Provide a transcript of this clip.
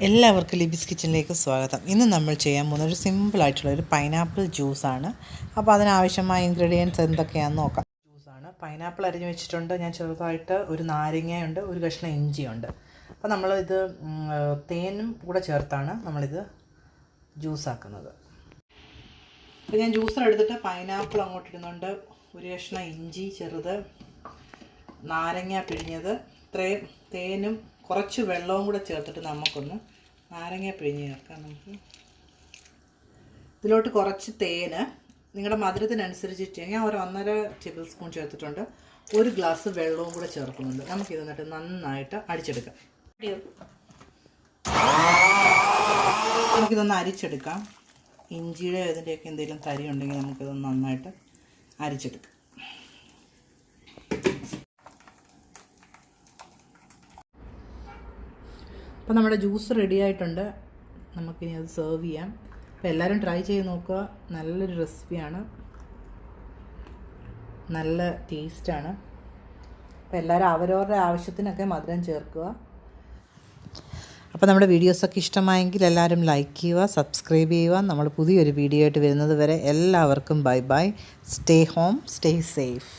എല്ലാവർക്കും ലിബിസ് കിച്ചണിലേക്ക് സ്വാഗതം. ഇന്ന് നമ്മൾ ചെയ്യാൻ പോകുന്ന ഒരു സിമ്പിളായിട്ടുള്ള ഒരു പൈനാപ്പിൾ ജ്യൂസാണ്. അപ്പോൾ അതിനാവശ്യമായ ഇൻഗ്രീഡിയൻസ് എന്തൊക്കെയാണെന്ന് നോക്കാം. ജ്യൂസാണ്, പൈനാപ്പിൾ അരിഞ്ഞ് വെച്ചിട്ടുണ്ട്, ഞാൻ ചെറുതായിട്ട് ഒരു നാരങ്ങയുണ്ട്, ഒരു കഷ്ണം ഇഞ്ചിയുണ്ട്. അപ്പോൾ നമ്മളിത് തേനും കൂടെ ചേർത്താണ് നമ്മളിത് ജ്യൂസാക്കുന്നത്. അപ്പോൾ ഞാൻ ജ്യൂസർ എടുത്തിട്ട് പൈനാപ്പിൾ അങ്ങോട്ട് ഇടുന്നുണ്ട്, ഒരു കഷ്ണം ഇഞ്ചി ചെറുത്, നാരങ്ങ പിഴിഞ്ഞത്, ഇത്രയും തേനും കുറച്ച് വെള്ളവും കൂടെ ചേർത്തിട്ട് നമുക്കൊന്ന് നാരങ്ങ പിഴിഞ്ഞ് ചേർക്കാം. നമുക്ക് ഇതിലോട്ട് കുറച്ച് തേന് നിങ്ങളുടെ മധുരത്തിനനുസരിച്ച് ഞാൻ ഒരു 1.5 ടേബിൾ സ്പൂൺ ചേർത്തിട്ടുണ്ട്, ഒരു ഗ്ലാസ് വെള്ളവും കൂടെ ചേർക്കുന്നുണ്ട്. നമുക്കിത് എന്നിട്ട് നന്നായിട്ട് അടിച്ചെടുക്കാം. നമുക്കിതൊന്ന് അരിച്ചെടുക്കാം. ഇഞ്ചിയുടെ ഇതിൻ്റെയൊക്കെ എന്തെങ്കിലും തരി ഉണ്ടെങ്കിൽ നമുക്കിതൊന്ന് നന്നായിട്ട് അരിച്ചെടുക്കാം. അപ്പോൾ നമ്മുടെ ജ്യൂസ് റെഡി ആയിട്ടുണ്ട്, നമുക്കിനി അത് സെർവ് ചെയ്യാം. അപ്പോൾ എല്ലാവരും ട്രൈ ചെയ്ത് നോക്കുക, നല്ലൊരു റെസിപ്പിയാണ്, നല്ല ടേസ്റ്റാണ്. അപ്പോൾ എല്ലാവരും അവരവരുടെ ആവശ്യത്തിനൊക്കെ മധുരം ചേർക്കുക. അപ്പോൾ നമ്മുടെ വീഡിയോസൊക്കെ ഇഷ്ടമായെങ്കിൽ എല്ലാവരും ലൈക്ക് ചെയ്യുക, സബ്സ്ക്രൈബ് ചെയ്യുക. നമ്മൾ പുതിയൊരു വീഡിയോ ആയിട്ട് വരുന്നത് വരെ എല്ലാവർക്കും bye bye. Stay home, stay safe.